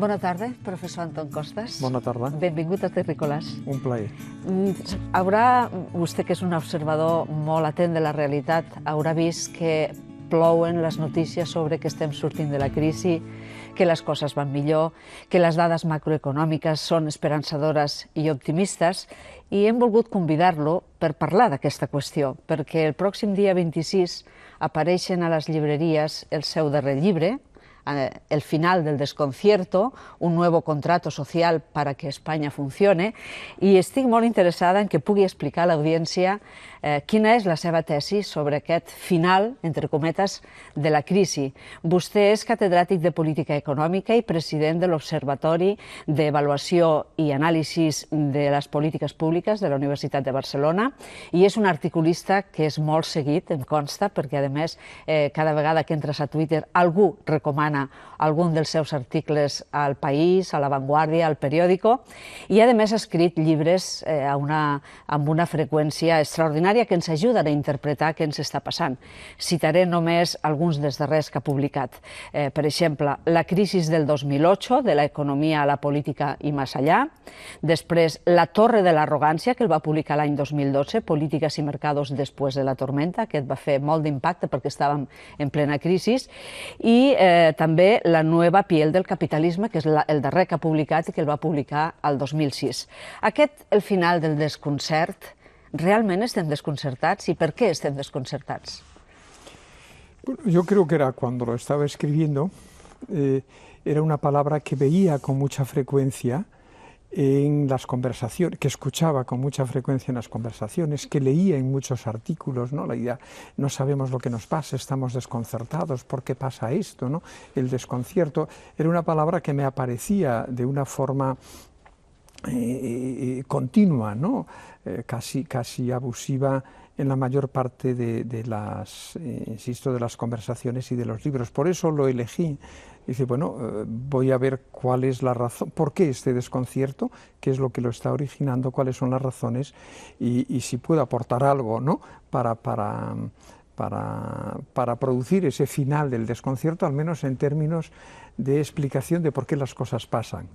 Bona tarda, professor Anton Costas. Bona tarda. Benvingut a Terrícolas. Un plaer. Vostè, que és un observador molt atent de la realitat, haurà vist que plouen les notícies sobre que estem sortint de la crisi, que les coses van millor, que les dades macroeconòmiques són esperançadores i optimistes, i hem volgut convidar-lo per parlar d'aquesta qüestió, perquè el pròxim dia 26 apareixen a les llibreries el seu darrer llibre, El final del desconcierto, un nuevo contrato social para que España funcione, i estic molt interessada en que pugui explicar a l'audiència quina és la seva tesi sobre aquest final, entre cometes, de la crisi. Vostè és catedràtic de Política Econòmica i president de l'Observatori d'Avaluació i Anàlisis de les Polítiques Públiques de la Universitat de Barcelona i és un articulista que és molt seguit, em consta, perquè, a més, cada vegada que entres a Twitter algú recomana algun dels seus articles al País, a La Vanguardia, al Periódico, i, a més, ha escrit llibres amb una freqüència extraordinària que ens ajuden a interpretar què ens està passant. Citaré només alguns dels darrers que ha publicat. Per exemple, La crisi del 2008, de la economia a la política i més allà. Després, La torre de l'arrogància, que el va publicar l'any 2012, Polítiques i mercados després de la tormenta. Aquest va fer molt d'impacte perquè estàvem en plena crisi. I també La nueva piel del capitalisme, que és el darrer que ha publicat i que el va publicar el 2006. Aquest, el final del desconcert, ¿realment estem desconcertats y por qué estem desconcertats? Bueno, yo creo que era cuando lo estaba escribiendo, era una palabra que veía con mucha frecuencia en las conversaciones, que escuchaba con mucha frecuencia en las conversaciones, que leía en muchos artículos, ¿no? La idea, no sabemos lo que nos pasa, estamos desconcertados, ¿por qué pasa esto, ¿no? El desconcierto era una palabra que me aparecía de una forma continua, ¿no? Casi abusiva en la mayor parte de las, insisto, de las conversaciones y de los libros. Por eso lo elegí. Dice, bueno, voy a ver cuál es la razón, por qué este desconcierto, qué es lo que lo está originando, cuáles son las razones y si puedo aportar algo, ¿no? Para producir ese final del desconcierto, al menos en términos de explicación de por qué las cosas pasan.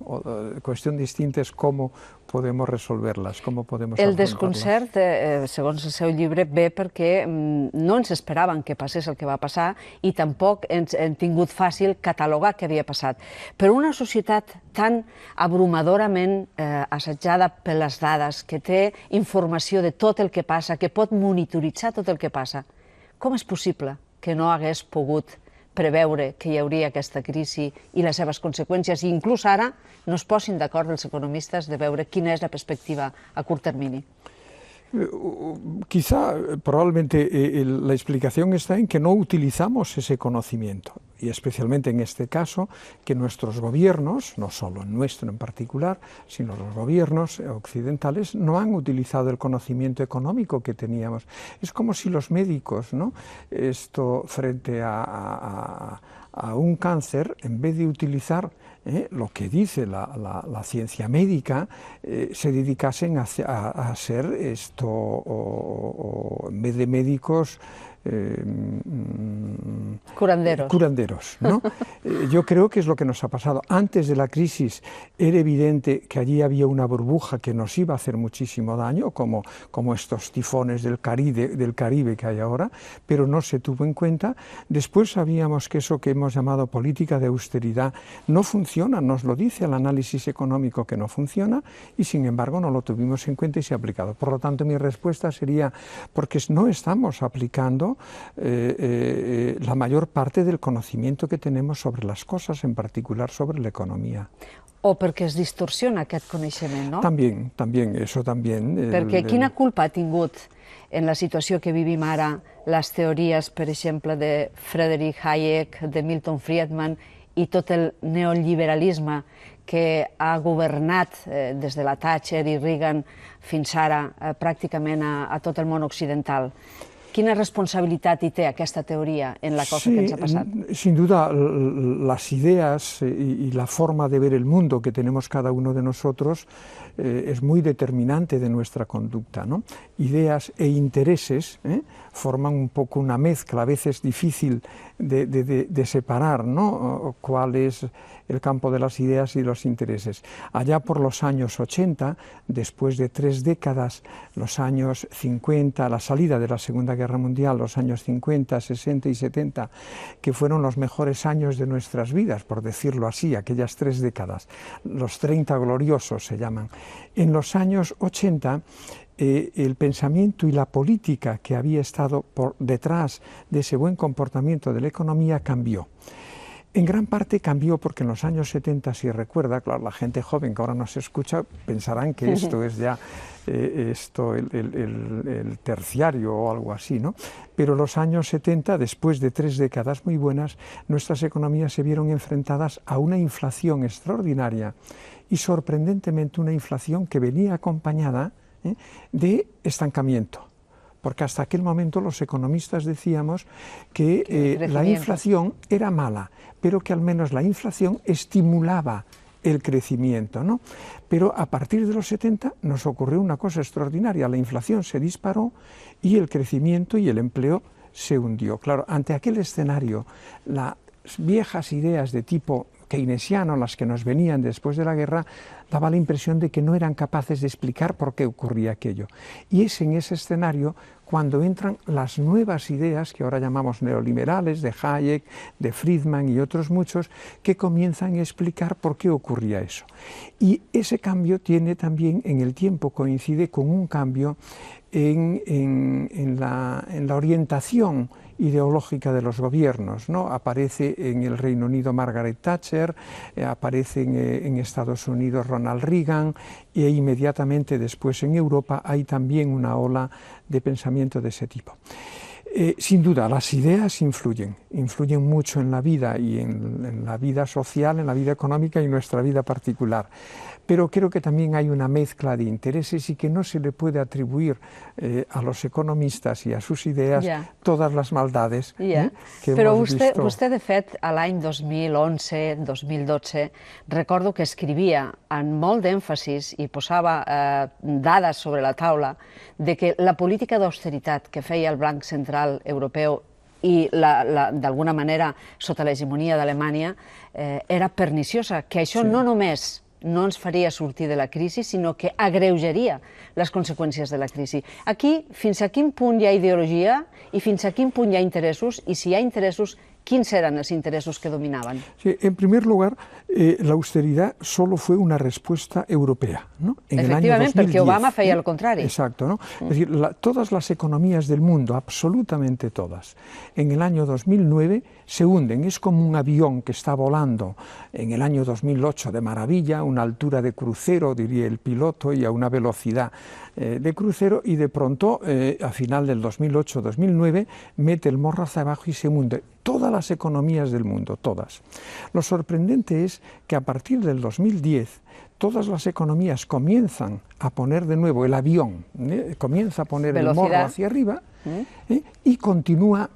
Cuestión distinta és com podem resolver-les, com podem afrontar-les. El desconcert, segons el seu llibre, ve perquè no ens esperaven que passés el que va passar i tampoc ens hem tingut fàcil catalogar què havia passat. Però una societat tan abrumadorament assetjada per les dades, que té informació de tot el que passa, que pot monitoritzar tot el que passa, com és possible que no hagués pogut preveure que hi hauria aquesta crisi i les seves conseqüències, i inclús ara no es posin d'acord els economistes de veure quina és la perspectiva a curt termini? Quizá, probablemente, la explicación está en que no utilizamos ese conocimiento, y especialmente en este caso, que nuestros gobiernos, no solo el nuestro en particular, sino los gobiernos occidentales, no han utilizado el conocimiento económico que teníamos. Es como si los médicos, ¿no? Frente a un cáncer, en vez de utilizar lo que dice la ciencia médica, se dedicasen a ser esto, o en vez de médicos, curanderos, ¿no? Yo creo que es lo que nos ha pasado. Antes de la crisis era evidente que allí había una burbuja que nos iba a hacer muchísimo daño, como estos tifones del Caribe que hay ahora, pero no se tuvo en cuenta. Después sabíamos que eso que hemos llamado política de austeridad no funciona, nos lo dice el análisis económico que no funciona, y sin embargo no lo tuvimos en cuenta y se ha aplicado. Por lo tanto, mi respuesta sería porque no estamos aplicando la mayor parte del conocimiento que tenemos sobre las cosas, en particular sobre la economía. O perquè es distorsiona aquest coneixement, no? También, eso también. Perquè quina culpa ha tingut en la situació que vivim ara les teories, per exemple, de Friedrich Hayek, de Milton Friedman i tot el neoliberalisme que ha governat des de la Thatcher i Reagan fins ara pràcticament a tot el món occidental? ¿Quina responsabilitat hi té aquesta teoria en la cosa que ens ha passat? Sin duda, las ideas y la forma de ver el mundo que tenemos cada uno de nosotros es muy determinante de nuestra conducta, ¿no? Ideas e intereses forman un poco una mezcla, a veces difícil de separar, ¿no? ¿Cuál es el campo de las ideas y de los intereses. Allá por los años 80, después de 3 décadas, los años 50, la salida de la Segunda Guerra Mundial, los años 50, 60 y 70, que fueron los mejores años de nuestras vidas, por decirlo así, aquellas 3 décadas, los 30 gloriosos se llaman. En los años 80, el pensamiento y la política que había estado por detrás de ese buen comportamiento de la economía cambió. En gran parte cambió porque en los años 70, si recuerda, claro, la gente joven que ahora nos escucha pensarán que esto es ya el terciario o algo así, ¿no? Pero los años 70, después de 3 décadas muy buenas, nuestras economías se vieron enfrentadas a una inflación extraordinaria y sorprendentemente una inflación que venía acompañada de estancamiento. Porque hasta aquel momento los economistas decíamos que la inflación era mala, pero que al menos la inflación estimulaba el crecimiento, ¿no? Pero a partir de los 70 nos ocurrió una cosa extraordinaria, la inflación se disparó y el crecimiento y el empleo se hundió. Claro, ante aquel escenario, las viejas ideas de tipo keynesiano, las que nos venían después de la guerra, daba la impresión de que no eran capaces de explicar por qué ocurría aquello. Y es en ese escenario cuando entran las nuevas ideas que ahora llamamos neoliberales, de Hayek, de Friedman y otros muchos, que comienzan a explicar por qué ocurría eso. Y ese cambio tiene también, en el tiempo, coincide con un cambio en la orientación ideológica de los gobiernos, ¿no? Aparece en el Reino Unido Margaret Thatcher, aparece en Estados Unidos Ronald Reagan, e inmediatamente después en Europa hay también una ola de pensamiento de ese tipo. Sin duda, las ideas influyen mucho en la vida y en la vida social, en la vida económica y en nuestra vida particular. Pero creo que también hay una mezcla de intereses y que no se le puede atribuir a los economistas y a sus ideas todas les maldades que Però hemos visto. vostè, de fet, a l'any 2011, 2012, recordo que escrivia amb molt d'èmfasis i posava dades sobre la taula de que la política d'austeritat que feia el Banc Central Europeu i d'alguna manera sota l'hegemonia d'Alemanya era perniciosa, que això no només no ens faria sortir de la crisi, sinó que agreujaria les conseqüències de la crisi. Aquí, fins a quin punt hi ha ideologia i fins a quin punt hi ha interessos, i si hi ha interessos, ¿quiénes eran los intereses que dominaban? Sí, en primer lugar, la austeridad solo fue una respuesta europea, ¿no? En Efectivamente, porque Obama feia el contrario. Exacto, ¿no? Es decir, todas las economías del mundo, absolutamente todas, en el año 2009 se hunden. Es como un avión que está volando en el año 2008 de maravilla, a una altura de crucero, diría el piloto, y a una velocidad de crucero, y de pronto, a final del 2008-2009, mete el morro hacia abajo y se hunde. Todas las economías del mundo, todas. Lo sorprendente es que a partir del 2010 todas las economías comienzan a poner de nuevo el avión, comienza a poner el morro hacia arriba y continúa,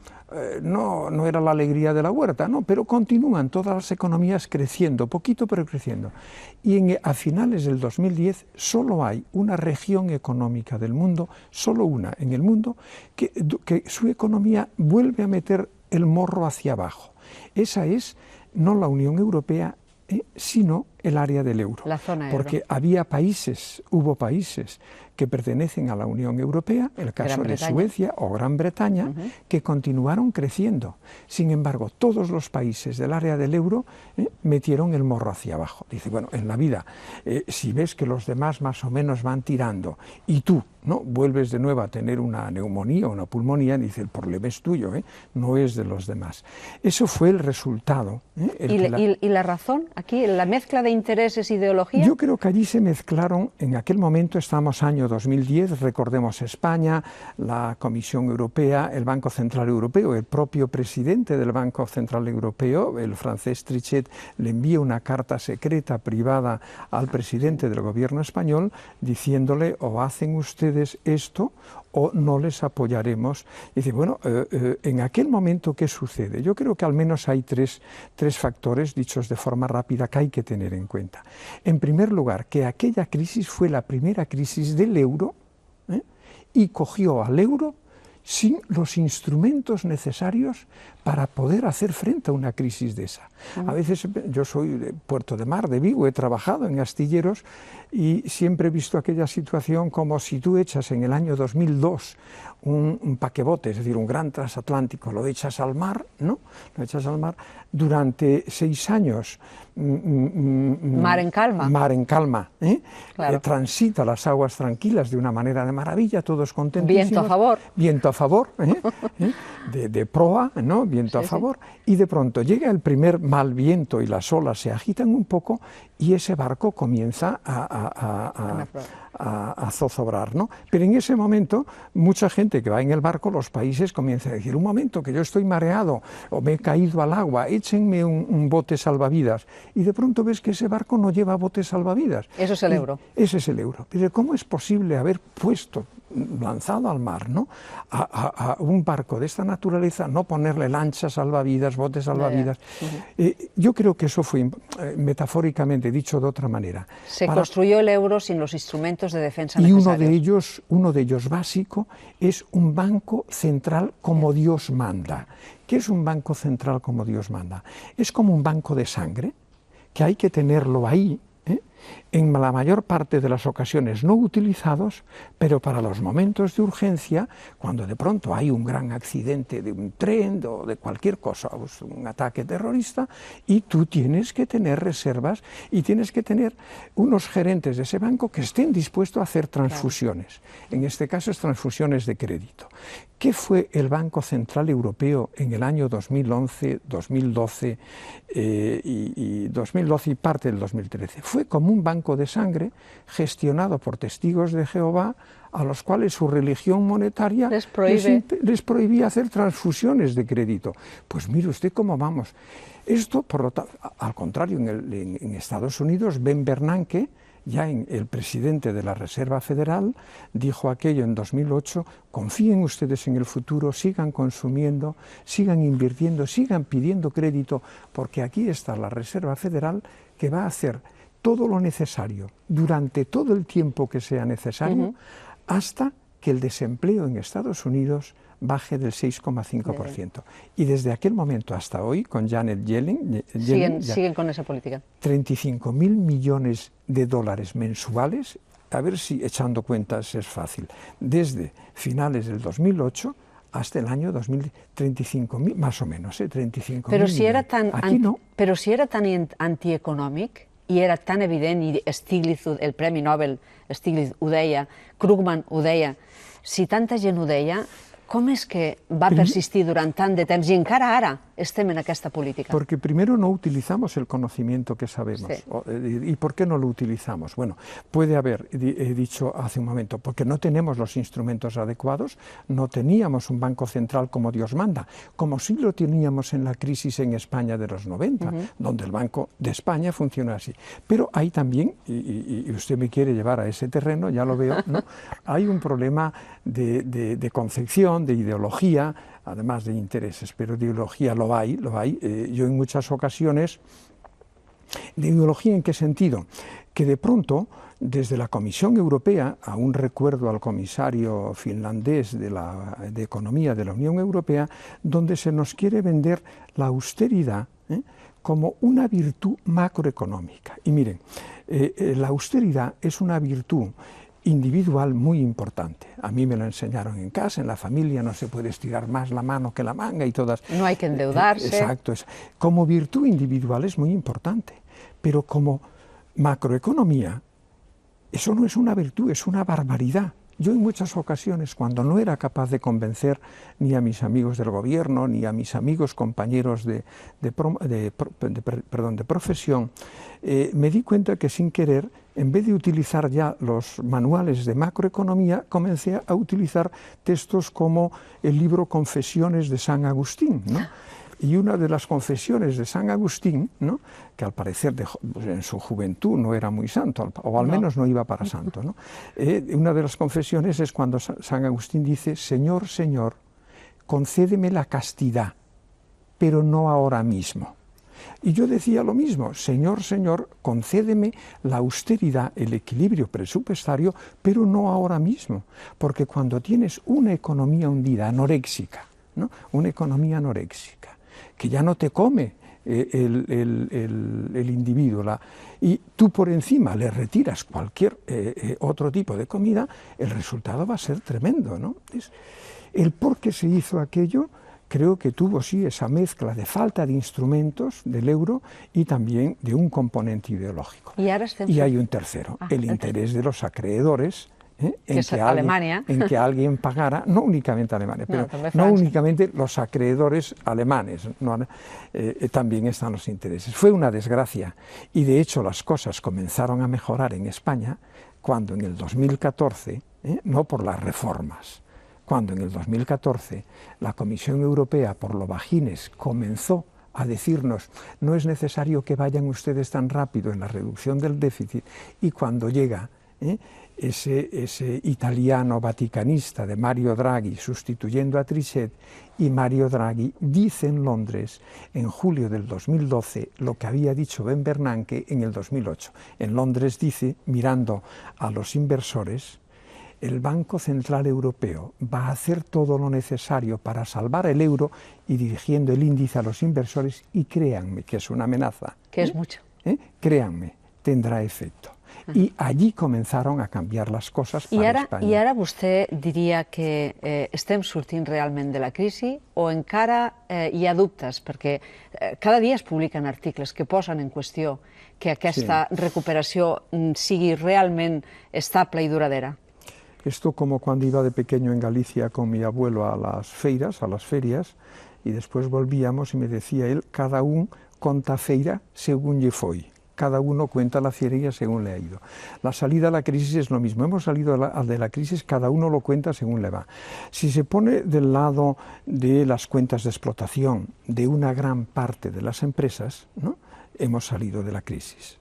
no era la alegría de la huerta, ¿no? Pero continúan todas las economías creciendo, poquito pero creciendo. Y a finales del 2010 solo hay una región económica del mundo, solo una en el mundo, que su economía vuelve a meter el morro hacia abajo. Esa es no la Unión Europea, sino el área del euro. La zona euro. Porque hubo países que pertenecen a la Unión Europea, el caso de Suecia o Gran Bretaña, que continuaron creciendo. Sin embargo, todos los países del área del euro metieron el morro hacia abajo. Dice, bueno, en la vida, si ves que los demás más o menos van tirando y tú ¿no? vuelves de nuevo a tener una neumonía o una pulmonía, dice, el problema es tuyo, no es de los demás. Eso fue el resultado. ¿Y la razón aquí, la mezcla de intereses e ideología? Yo creo que allí se mezclaron, en aquel momento estamos año 2010, recordemos España, la Comisión Europea, el Banco Central Europeo, el propio presidente del Banco Central Europeo, el francés Trichet, le envía una carta secreta privada al presidente del gobierno español diciéndole o hacen ustedes esto o no les apoyaremos. Y dice, bueno, en aquel momento, ¿qué sucede? Yo creo que al menos hay tres factores, dichos de forma rápida, que hay que tener en cuenta. En primer lugar, que aquella crisis fue la primera crisis del euro y cogió al euro sin los instrumentos necesarios para poder hacer frente a una crisis de esa. A veces, yo soy de Puerto de Mar, de Vigo, he trabajado en astilleros y siempre he visto aquella situación como si tú echas en el año 2002 un paquebote, es decir, un gran transatlántico, lo echas al mar, ¿no? Lo echas al mar durante 6 años. Mar en calma. Mar en calma, Claro. transita las aguas tranquilas de una manera de maravilla, todos contentísimos. Viento a favor. Viento a favor, de proa, ¿no? Viento a favor, y de pronto llega el primer mal viento y las olas se agitan un poco y ese barco comienza a zozobrar, ¿no? Pero en ese momento, mucha gente que va en el barco, los países comienzan a decir, un momento, que yo estoy mareado, o me he caído al agua, échenme un bote salvavidas, y de pronto ves que ese barco no lleva bote salvavidas. Eso es el euro. Ese es el euro. Pero ¿cómo es posible haber lanzado al mar, ¿no?, a un barco de esta naturaleza, no ponerle lanchas salvavidas, botes salvavidas? Yo creo que eso fue, metafóricamente dicho de otra manera. Se construyó el euro sin los instrumentos de defensa y necesarios. uno de ellos básico es un banco central como Dios manda. ¿Qué es un banco central como Dios manda? Es como un banco de sangre, que hay que tenerlo ahí, en la mayor parte de las ocasiones no utilizados, pero para los momentos de urgencia, cuando de pronto hay un gran accidente de un tren o de cualquier cosa, un ataque terrorista, y tú tienes que tener reservas y tienes que tener unos gerentes de ese banco que estén dispuestos a hacer transfusiones. En este caso es transfusiones de crédito. ¿Qué fue el Banco Central Europeo en el año 2011, 2012 y 2012 y parte del 2013? Fue como un banco de sangre gestionado por testigos de Jehová, a los cuales su religión monetaria les prohibía hacer transfusiones de crédito. Pues mire usted cómo vamos. Esto, por lo tanto, al contrario, en Estados Unidos, Ben Bernanke, el presidente de la Reserva Federal, dijo aquello en 2008, confíen ustedes en el futuro, sigan consumiendo, sigan invirtiendo, sigan pidiendo crédito, porque aquí está la Reserva Federal que va a hacer todo lo necesario durante todo el tiempo que sea necesario hasta que el desempleo en Estados Unidos baje del 6,5%. Y desde aquel momento hasta hoy, con Janet Yellen siguen con esa política. 35.000 millones de dólares mensuales, a ver si echando cuentas es fácil, desde finales del 2008 hasta el año 2035.000, más o menos, 35.000 Pero si era tan Pero si era tan antieconòmic i era tan evident, i Stiglitz, el Premi Nobel, Stiglitz ho deia, Krugman ho deia, si tanta gent ho deia, com és que va persistir durant tant de temps i encara ara estem en aquesta política? Porque primero no utilizamos el conocimiento que sabemos. Sí. ¿Y por qué no lo utilizamos? Bueno, puede haber, he dicho hace un momento, porque no tenemos los instrumentos adecuados, no teníamos un banco central como Dios manda, como sí lo teníamos en la crisis en España de los 90, donde el Banco de España funciona así. Pero hay también, y usted me quiere llevar a ese terreno, ya lo veo, ¿no? Hay un problema de concepción, de ideología, además de intereses, pero de ideología lo hay. Yo en muchas ocasiones, ¿de ideología en qué sentido? Que de pronto, desde la Comisión Europea, aún recuerdo al comisario finlandés de Economía de la Unión Europea, donde se nos quiere vender la austeridad como una virtud macroeconómica. Y miren, la austeridad es una virtud individual muy importante. A mí me lo enseñaron en casa, en la familia no se puede estirar más la mano que la manga y todas. No hay que endeudarse. Exacto. Como virtud individual es muy importante, pero como macroeconomía, eso no es una virtud, es una barbaridad. Yo en muchas ocasiones, cuando no era capaz de convencer ni a mis amigos del gobierno, ni a mis amigos compañeros de profesión, me di cuenta que sin querer, en vez de utilizar ya los manuales de macroeconomía, comencé a utilizar textos como el libro Confesiones de San Agustín, ¿no? Y una de las confesiones de San Agustín, ¿no?, que al parecer en su juventud no era muy santo, o al menos no iba para santo, ¿no? Una de las confesiones es cuando San Agustín dice: Señor, Señor, concédeme la castidad, pero no ahora mismo. Y yo decía lo mismo, Señor, Señor, concédeme la austeridad, el equilibrio presupuestario, pero no ahora mismo, porque cuando tienes una economía hundida, anoréxica, ¿no? Una economía anoréxica, que ya no te come el individuo, y tú por encima le retiras cualquier otro tipo de comida, el resultado va a ser tremendo, ¿no? El por qué se hizo aquello creo que tuvo sí esa mezcla de falta de instrumentos del euro y también de un componente ideológico. Y hay un tercero, el interés de los acreedores, en que alguien pagara, no únicamente Alemania, pero no únicamente los acreedores alemanes, también están los intereses. Fue una desgracia y de hecho las cosas comenzaron a mejorar en España cuando en el 2014, no por las reformas, cuando en el 2014 la Comisión Europea, por lo bajines, comenzó a decirnos no es necesario que vayan ustedes tan rápido en la reducción del déficit, y cuando llega ese italiano vaticanista de Mario Draghi sustituyendo a Trichet, y Mario Draghi dice en Londres en julio del 2012 lo que había dicho Ben Bernanke en el 2008. En Londres dice, mirando a los inversores, el Banco Central Europeo va a hacer todo lo necesario para salvar el euro y dirigiendo el índice a los inversores, y créanme que es una amenaza. Que es mucho. Créanme, tendrá efecto. I allí comenzaron a canviar les coses per Espanya. I ara vostè diria que estem sortint realment de la crisi o encara hi ha dubtes? Perquè cada dia es publiquen articles que posen en qüestió que aquesta recuperació sigui realment estable i duradera. Esto como cuando iba de pequeño en Galicia con mi abuelo a las feiras, y después volvíamos y me decía él, cada un conta feira según lle foi. Cada uno cuenta la feria según le ha ido. La salida a la crisis es lo mismo. Hemos salido de la crisis, cada uno lo cuenta según le va. Si se pone del lado de las cuentas de explotación de una gran parte de las empresas, ¿no? Hemos salido de la crisis.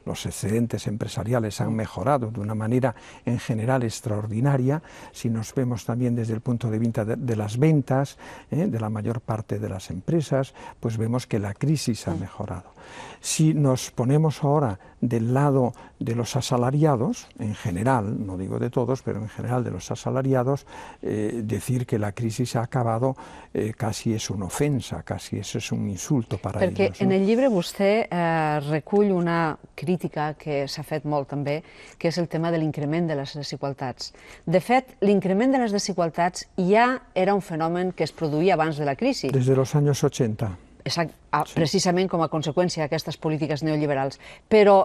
Los excedentes empresariales han mejorado de una manera en general extraordinaria. Si nos vemos también desde el punto de vista de las ventas, de la mayor parte de las empresas, pues vemos que la crisis ha mejorado. Si nos ponemos ahora del lado de los asalariados, en general, no digo de todos, pero en general de los asalariados, decir que la crisis ha acabado casi és una ofensa, quasi és un insulto para ells. Perquè en el llibre vostè recull una crítica que s'ha fet molt també, que és el tema de l'increment de les desigualtats. De fet, l'increment de les desigualtats ja era un fenomen que es produïa abans de la crisi. Des de los años 80. Precisament com a conseqüència d'aquestes polítiques neoliberals. Però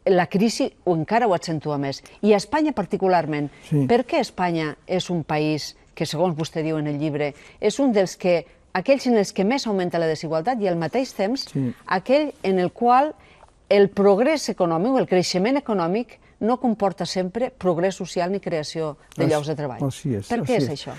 la crisi encara ho accentua més. I a Espanya particularment. Per què Espanya és un país que, segons vostè diu en el llibre, és un dels que, aquells en els que més augmenta la desigualtat i al mateix temps aquell en el qual el progrés econòmic o el creixement econòmic no comporta sempre progrés social ni creació de llocs de treball. ¿Per qué es això?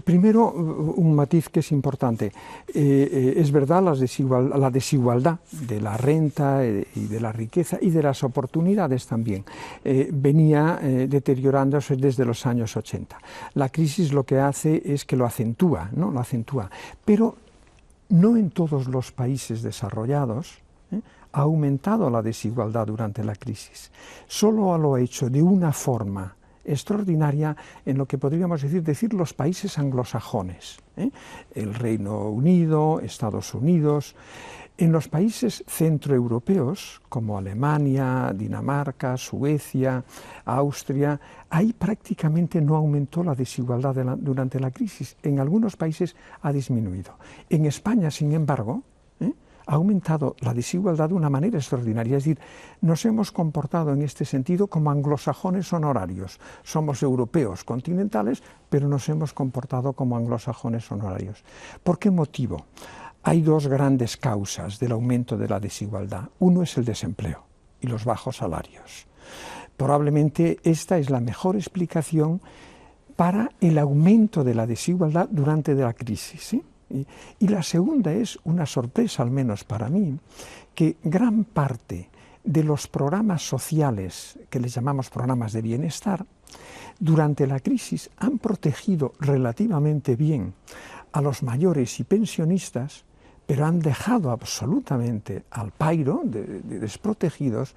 Primero, un matiz que es importante. Es verdad la desigualdad de la renta y de la riqueza y de las oportunidades también venía deteriorándose desde los años 80. La crisis lo que hace es que lo acentúa, ¿no? Lo acentúa. Pero no en todos los países desarrollados ha aumentado la desigualdad durante la crisis. Solo lo ha hecho de una forma extraordinaria en lo que podríamos decir los países anglosajones, el Reino Unido, Estados Unidos. En los países centroeuropeos, como Alemania, Dinamarca, Suecia, Austria, ahí prácticamente no aumentó la desigualdad durante la crisis. En algunos países ha disminuido. En España, sin embargo, ha aumentado la desigualdad de una manera extraordinaria. Es decir, nos hemos comportado en este sentido como anglosajones honorarios. Somos europeos continentales, pero nos hemos comportado como anglosajones honorarios. ¿Por qué motivo? Hay dos grandes causas del aumento de la desigualdad. Uno es el desempleo y los bajos salarios. Probablemente esta es la mejor explicación para el aumento de la desigualdad durante la crisis, ¿sí? Y la segunda es una sorpresa, al menos para mí, que gran parte de los programas sociales, que les llamamos programas de bienestar, durante la crisis han protegido relativamente bien a los mayores y pensionistas, pero han dejado absolutamente al pairo, de desprotegidos,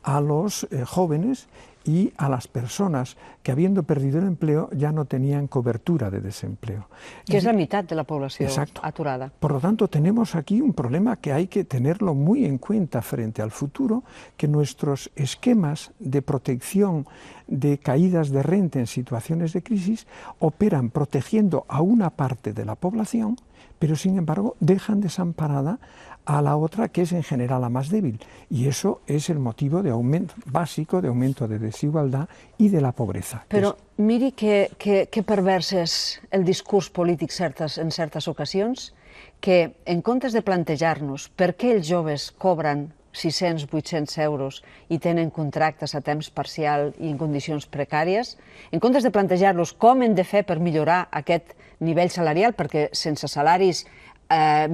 a los jóvenes y a las personas que, habiendo perdido el empleo, ya no tenían cobertura de desempleo. Que es la mitad de la población aturada. Por lo tanto, tenemos aquí un problema que hay que tenerlo muy en cuenta frente al futuro, que nuestros esquemas de protección de caídas de renta en situaciones de crisis operan protegiendo a una parte de la población, pero sin embargo dejan desamparada a la otra, que es en general la más débil, y eso es el motivo de aumento básico, de aumento de desigualdad i de la pobresa. Però miri que pervers és el discurs polític en certes ocasions, que en comptes de plantejar-nos per què els joves cobren 600-800 euros i tenen contractes a temps parcial i en condicions precàries, en comptes de plantejar-los com hem de fer per millorar aquest nivell salarial, perquè sense salaris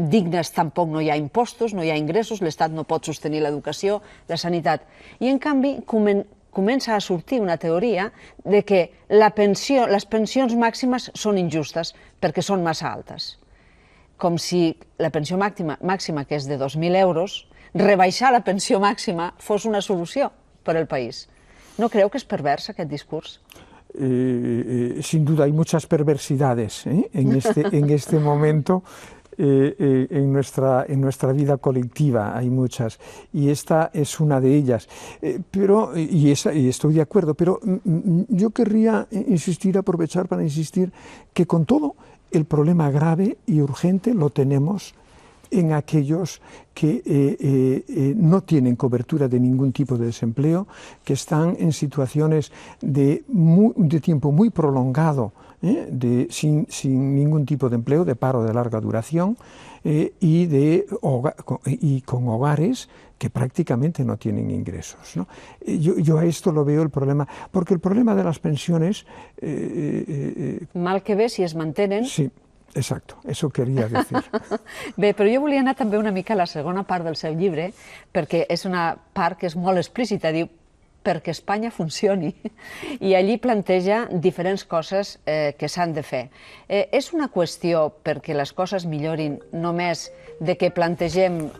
dignes tampoc no hi ha impostos, no hi ha ingressos, l'Estat no pot sostenir l'educació, la sanitat. I en canvi comença a sortir una teoria de que les pensions màximes són injustes perquè són massa altes. Com si la pensió màxima, que és de 2.000 euros, rebaixar la pensió màxima fos una solució per al país. ¿No creu que és pervers aquest discurs? Sin duda hay muchas perversidades en este momento. En nuestra vida colectiva hay muchas, y esta es una de ellas, y estoy de acuerdo, pero yo querría aprovechar para insistir que con todo el problema grave y urgente lo tenemos en aquellos que no tienen cobertura de ningún tipo de desempleo, que están en situaciones de tiempo muy prolongado, sin ningún tipo de empleo, de paro de larga duración, y con hogares que prácticamente no tienen ingresos, ¿no? Yo a esto lo veo el problema, porque el problema de las pensiones... Mal que bé si es mantenen... Sí. Exacto, eso quería decir. Bé, però jo volia anar també una mica a la segona part del seu llibre, perquè és una part que és molt explícita, diu, perquè Espanya funcioni, i allí planteja diferents coses que s'han de fer. És una qüestió perquè les coses millorin només de que plantegem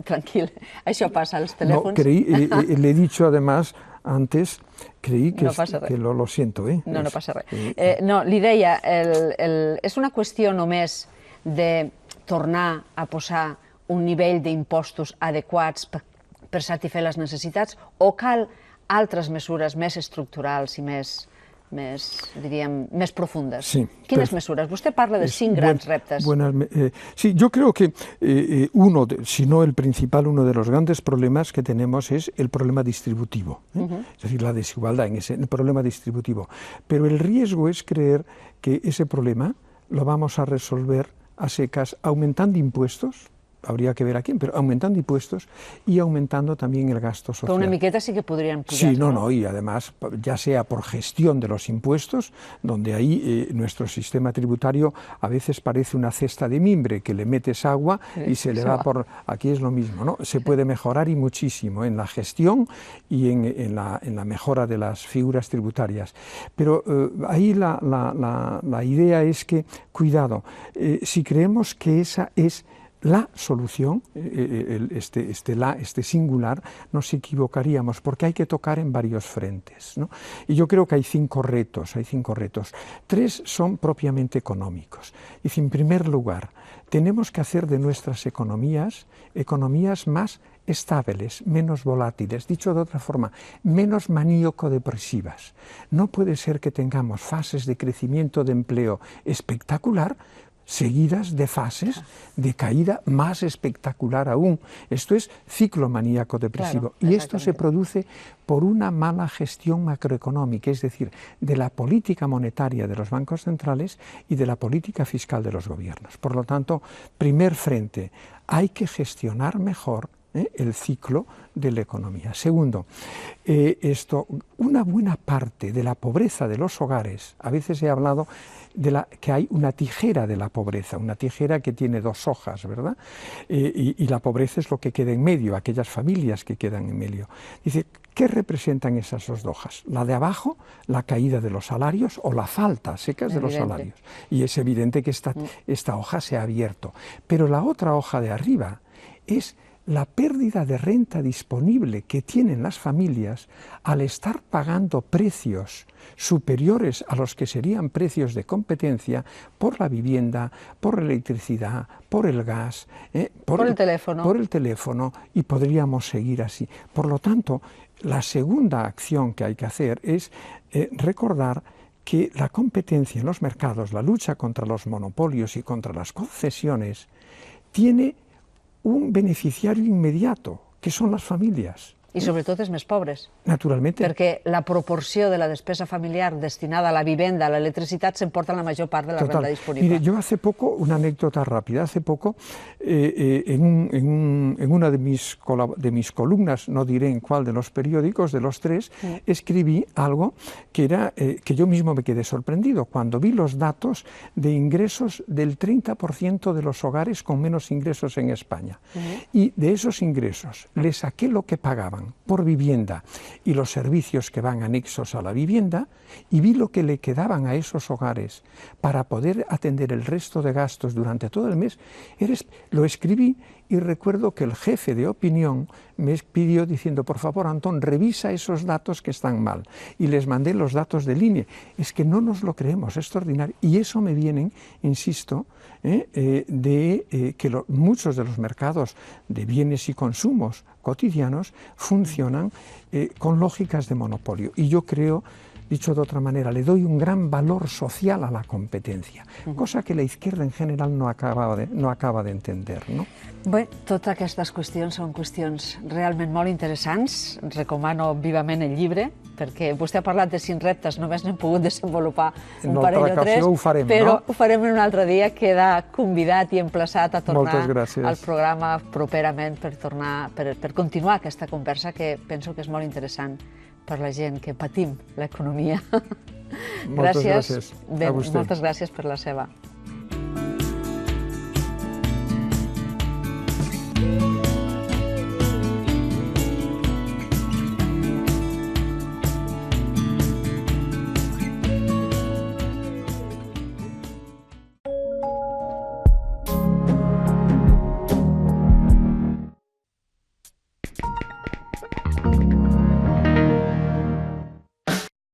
Tranquil, això passa als telèfons. No, le he dicho además antes, creí que, que lo siento. No passa res. No, li deia, és una qüestió només de tornar a posar un nivell d'impostos adequats per satisfer les necessitats, o cal altres mesures més estructurals i més profundes? Sí. ¿Quines mesures? Vostè parla de 5 grans reptes. Sí, yo creo que si no el principal, uno de los grandes problemas que tenemos es el problema distributivo, es decir, la desigualdad en el problema distributivo. Pero el riesgo es creer que ese problema lo vamos a resolver a secas aumentando impuestos, habría que ver a quién, pero aumentando impuestos y aumentando también el gasto social. Pero una miqueta sí que podrían pujar. Sí, no, y además, ya sea por gestión de los impuestos, donde ahí nuestro sistema tributario a veces parece una cesta de mimbre, que le metes agua y se le va por... Aquí es lo mismo, ¿no? Se puede mejorar y muchísimo en la gestión y en la mejora de las figuras tributarias. Pero ahí la idea es que, cuidado, si creemos que esa es la solución, este singular, nos equivocaríamos, porque hay que tocar en varios frentes, ¿no? Y yo creo que hay 5 retos. 3 son propiamente económicos. Y en primer lugar, tenemos que hacer de nuestras economías más estables, menos volátiles, dicho de otra forma, menos maníaco-depresivas. No puede ser que tengamos fases de crecimiento de empleo espectacular, seguidas de fases de caída más espectacular aún. Esto es ciclo maníaco-depresivo. Claro, y esto se produce por una mala gestión macroeconómica, es decir, de la política monetaria de los bancos centrales y de la política fiscal de los gobiernos. Por lo tanto, primer frente, hay que gestionar mejor el ciclo de la economía. Segundo, una buena parte de la pobreza de los hogares, a veces he hablado que hay una tijera de la pobreza, una tijera que tiene dos hojas, ¿verdad? Y la pobreza es lo que queda en medio, aquellas familias que quedan en medio. Dice, ¿qué representan esas dos hojas? La de abajo, la caída de los salarios o la falta secas de los salarios. Y es evidente que esta hoja se ha abierto. Pero la otra hoja de arriba es la pérdida de renta disponible que tienen las familias al estar pagando precios superiores a los que serían precios de competencia por la vivienda, por la electricidad, por el gas, por el teléfono, y podríamos seguir así. Por lo tanto, la segunda acción que hay que hacer es recordar que la competencia en los mercados, la lucha contra los monopolios y contra las concesiones, tiene un beneficiario inmediato, que són les famílies. I sobretot els més pobres. Naturalmente. Perquè la proporció de la despesa familiar destinada a la vivienda, a la electricidad, s'emporta la mayor part de la renta disponible. Mire, yo hace poco, una anécdota rápida, hace poco, en una de mis columnas, no diré en cuál de los periódicos, de los tres, escribí algo que yo mismo me quedé sorprendido cuando vi los datos de ingresos del 30% de los hogares con menos ingresos en España. Y de esos ingresos le saqué lo que pagaban por vivienda y los servicios que van anexos a la vivienda, y vi lo que le quedaban a esos hogares para poder atender el resto de gastos durante todo el mes. Lo escribí y recuerdo que el jefe de opinión me pidió diciendo, por favor, Antón, revisa esos datos que están mal. Y les mandé los datos del INE. Es que no nos lo creemos, es extraordinario. Y eso me vienen, insisto, que muchos de los mercados de bienes y consumos cotidianos funcionan con lógicas de monopolio. Y yo creo, dicho de otra manera, le doy un gran valor social a la competencia, cosa que la izquierda en general no acaba de entender, no? Bé, totes aquestes qüestions són qüestions realment molt interessants. Recomano vivament el llibre, perquè vostè ha parlat de 5 reptes, només n'hem pogut desenvolupar un parell o 3, però ho farem en un altre dia. Queda convidat i emplaçat a tornar al programa properament per continuar aquesta conversa, que penso que és molt interessant per la gent que patim l'economia. Moltes gràcies a vostè. Moltes gràcies per la seva.